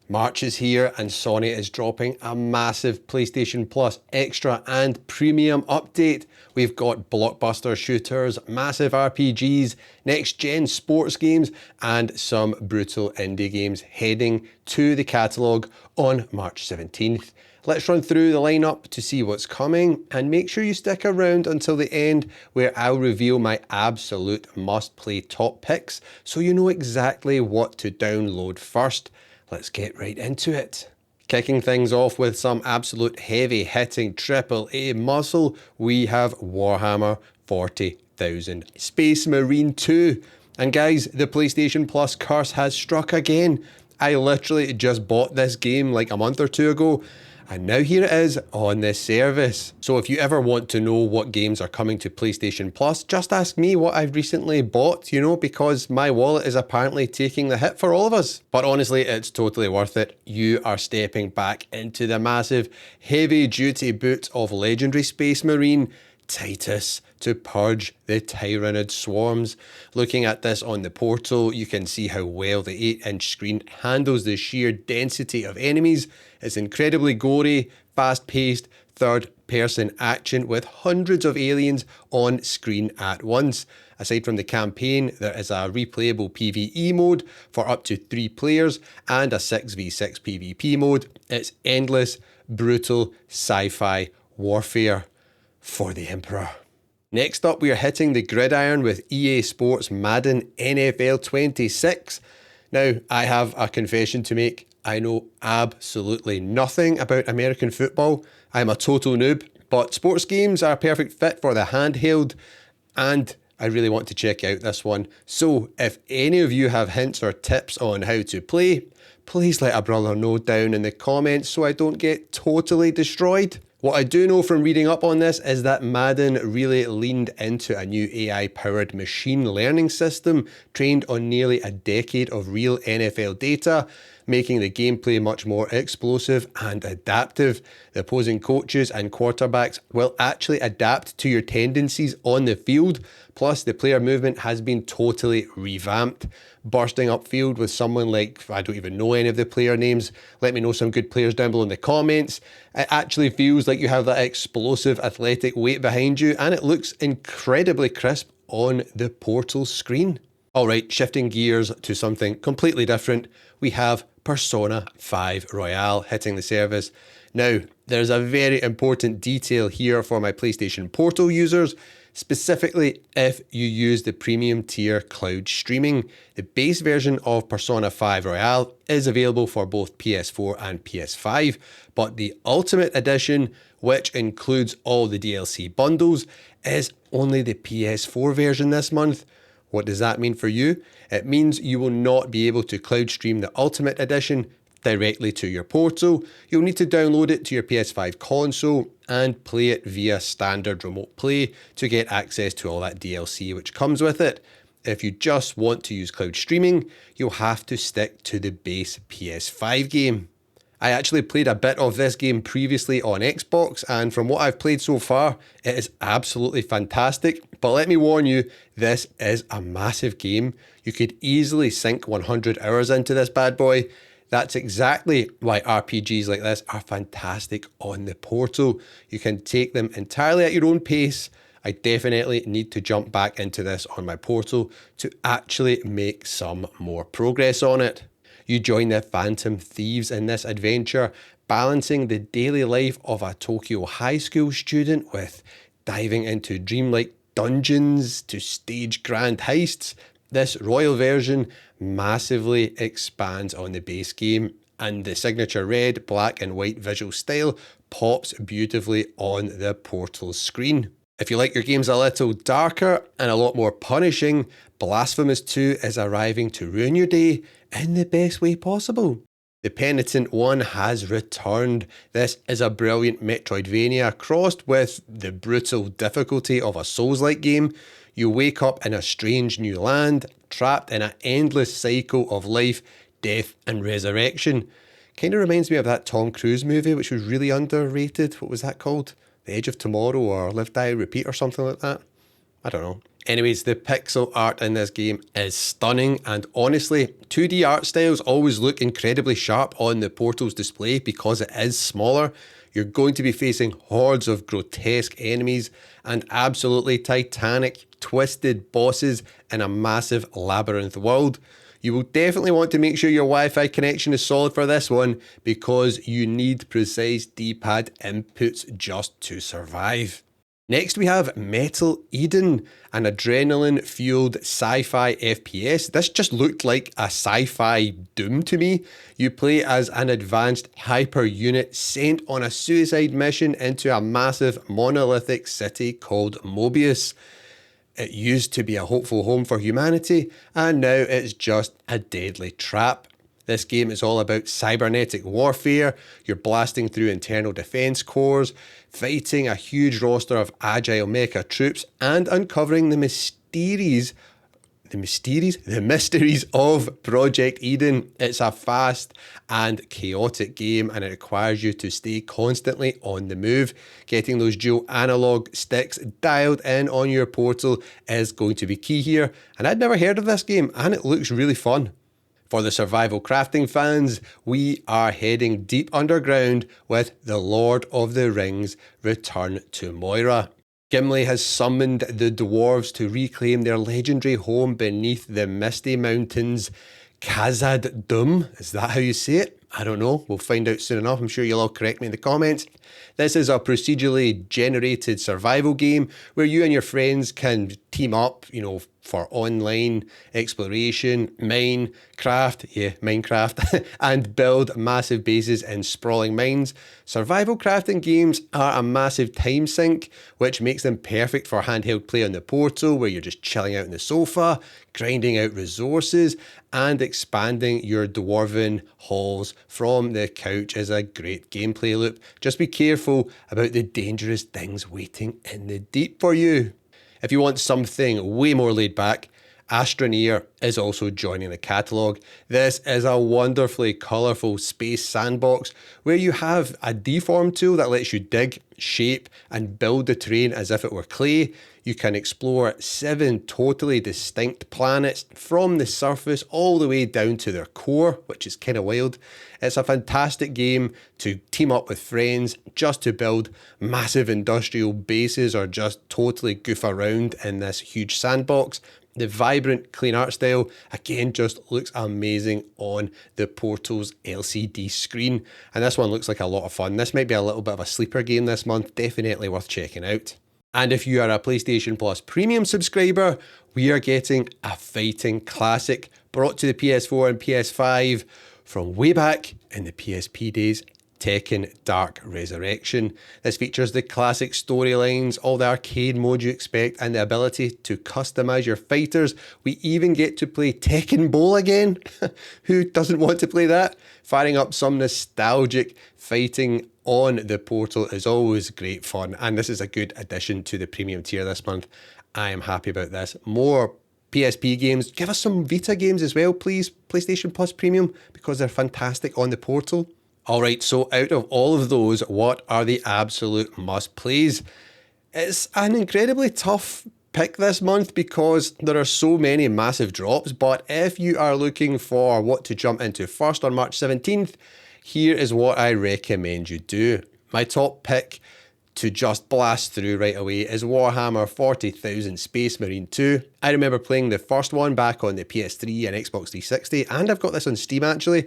March is here and Sony is dropping a massive PlayStation Plus Extra and Premium update. We've got blockbuster shooters, massive RPGs, next-gen sports games, and some brutal indie games heading to the catalogue on March 17th. Let's run through the lineup to see what's coming, and make sure you stick around until the end where I'll reveal my absolute must-play top picks so you know exactly what to download first. Let's get right into it. Kicking things off with some absolute heavy-hitting AAA muscle, we have Warhammer 40,000 Space Marine 2. And guys, the PlayStation Plus curse has struck again. I literally just bought this game like a month or two ago, and now here it is on this service. So if you ever want to know what games are coming to PlayStation Plus, just ask me what I've recently bought, because my wallet is apparently taking the hit for all of us. But honestly, it's totally worth it. You are stepping back into the massive, heavy-duty boots of legendary Space Marine Titus to purge the Tyranid swarms. Looking at this on the portal, you can see how well the 8-inch screen handles the sheer density of enemies. It's incredibly gory, fast-paced, third-person action with hundreds of aliens on screen at once. Aside from the campaign, there is a replayable PvE mode for up to 3 players and a 6v6 PvP mode. It's endless, brutal sci-fi warfare for the Emperor. Next up, we are hitting the gridiron with EA Sports Madden NFL 26. Now, I have a confession to make. I know absolutely nothing about American football. I'm a total noob, but sports games are a perfect fit for the handheld, and I really want to check out this one. So if any of you have hints or tips on how to play, please let a brother know down in the comments so I don't get totally destroyed. What I do know from reading up on this is that Madden really leaned into a new AI-powered machine learning system trained on nearly a decade of real NFL data, making the gameplay much more explosive and adaptive. The opposing coaches and quarterbacks will actually adapt to your tendencies on the field, plus the player movement has been totally revamped. Bursting upfield with someone like, I don't even know any of the player names, let me know some good players down below in the comments. It actually feels like you have that explosive athletic weight behind you, and it looks incredibly crisp on the portal screen. Alright, shifting gears to something completely different, we have Persona 5 Royale hitting the service. Now, there's a very important detail here for my PlayStation Portal users, specifically if you use the premium tier cloud streaming. The base version of Persona 5 Royale is available for both PS4 and PS5, but the Ultimate Edition, which includes all the DLC bundles, is only the PS4 version this month. What does that mean for you? It means you will not be able to cloud stream the Ultimate Edition directly to your portal. You'll need to download it to your PS5 console and play it via standard remote play to get access to all that DLC which comes with it. If you just want to use cloud streaming, you'll have to stick to the base PS5 game. I actually played a bit of this game previously on Xbox, and from what I've played so far, it is absolutely fantastic. But let me warn you, this is a massive game. You could easily sink 100 hours into this bad boy. That's exactly why RPGs like this are fantastic on the portal. You can take them entirely at your own pace. I definitely need to jump back into this on my portal to actually make some more progress on it. You join the Phantom Thieves in this adventure, balancing the daily life of a Tokyo high school student with diving into dreamlike dungeons to stage grand heists. This royal version massively expands on the base game, and the signature red, black and white visual style pops beautifully on the portal screen. If you like your games a little darker and a lot more punishing, Blasphemous 2 is arriving to ruin your day in the best way possible. The Penitent One has returned. This is a brilliant metroidvania crossed with the brutal difficulty of a Souls-like game. You wake up in a strange new land, trapped in an endless cycle of life, death and resurrection. Kind of reminds me of that Tom Cruise movie which was really underrated. What was that called? The Edge of Tomorrow or Live, Die, Repeat or something like that? I don't know. Anyways, the pixel art in this game is stunning, and honestly, 2D art styles always look incredibly sharp on the Portal's display because it is smaller. You're going to be facing hordes of grotesque enemies and absolutely titanic, twisted bosses in a massive labyrinth world. You will definitely want to make sure your Wi-Fi connection is solid for this one because you need precise D-pad inputs just to survive. Next we have Metal Eden, an adrenaline-fueled sci-fi FPS. This just looked like a sci-fi Doom to me. You play as an advanced hyper unit sent on a suicide mission into a massive monolithic city called Mobius. It used to be a hopeful home for humanity, and now it's just a deadly trap. This game is all about cybernetic warfare. You're blasting through internal defense cores, fighting a huge roster of agile mecha troops, and uncovering the mysteries of Project Eden. It's a fast and chaotic game, and it requires you to stay constantly on the move. Getting those dual analog sticks dialed in on your Portal is going to be key here, and I'd never heard of this game, and it looks really fun. For the survival crafting fans, we are heading deep underground with The Lord of the Rings: Return to Moira. Gimli has summoned the dwarves to reclaim their legendary home beneath the misty mountains. Khazad-dûm, is that how you say it? I don't know, we'll find out soon enough. I'm sure you'll all correct me in the comments. This is a procedurally generated survival game where you and your friends can team up, for online exploration, Minecraft, and build massive bases in sprawling mines. Survival crafting games are a massive time sink, which makes them perfect for handheld play on the Portal, where you're just chilling out on the sofa, grinding out resources, and expanding your dwarven halls from the couch is a great gameplay loop. Just be careful about the dangerous things waiting in the deep for you. If you want something way more laid back, Astroneer is also joining the catalogue. This is a wonderfully colourful space sandbox where you have a deform tool that lets you dig, shape and build the terrain as if it were clay. You can explore 7 totally distinct planets from the surface all the way down to their core, which is kind of wild. It's a fantastic game to team up with friends just to build massive industrial bases or just totally goof around in this huge sandbox. The vibrant, clean art style, again, just looks amazing on the Portal's LCD screen. And this one looks like a lot of fun. This might be a little bit of a sleeper game this month, definitely worth checking out. And if you are a PlayStation Plus Premium subscriber, we are getting a fighting classic brought to the PS4 and PS5 from way back in the PSP days. Tekken Dark Resurrection. This features the classic storylines, all the arcade modes you expect, and the ability to customize your fighters. We even get to play Tekken Bowl again. Who doesn't want to play that? Firing up some nostalgic fighting on the Portal is always great fun, and this is a good addition to the premium tier this month. I am happy about this. More PSP games. Give us some Vita games as well, please. PlayStation Plus Premium, because they're fantastic on the Portal. Alright, so out of all of those, what are the absolute must-plays? It's an incredibly tough pick this month because there are so many massive drops, but if you are looking for what to jump into first on March 17th, here is what I recommend you do. My top pick to just blast through right away is Warhammer 40,000 Space Marine 2. I remember playing the first one back on the PS3 and Xbox 360, and I've got this on Steam actually,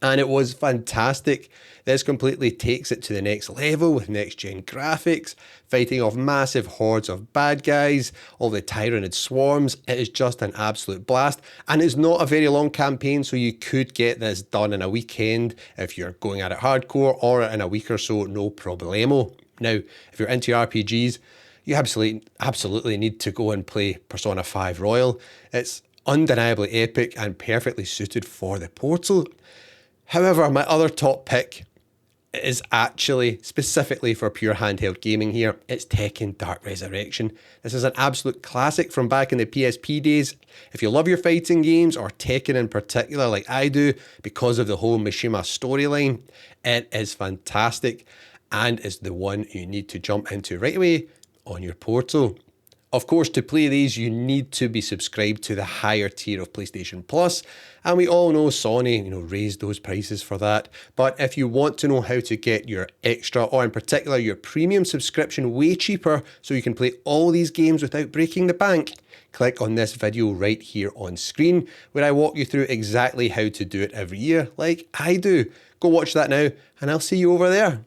and it was fantastic. This completely takes it to the next level with next-gen graphics, fighting off massive hordes of bad guys, all the Tyranid swarms. It is just an absolute blast, and it's not a very long campaign, so you could get this done in a weekend if you're going at it hardcore, or in a week or so, no problemo. Now, if you're into RPGs, you absolutely need to go and play Persona 5 Royal. It's undeniably epic and perfectly suited for the Portal. However, my other top pick is actually specifically for pure handheld gaming here. It's Tekken Dark Resurrection. This is an absolute classic from back in the PSP days. If you love your fighting games, or Tekken in particular like I do, because of the whole Mishima storyline, it is fantastic and is the one you need to jump into right away on your Portal. Of course, to play these, you need to be subscribed to the higher tier of PlayStation Plus, and we all know Sony, raised those prices for that. But if you want to know how to get your extra, or in particular your premium subscription way cheaper, so you can play all these games without breaking the bank, click on this video right here on screen, where I walk you through exactly how to do it every year, like I do. Go watch that now, and I'll see you over there.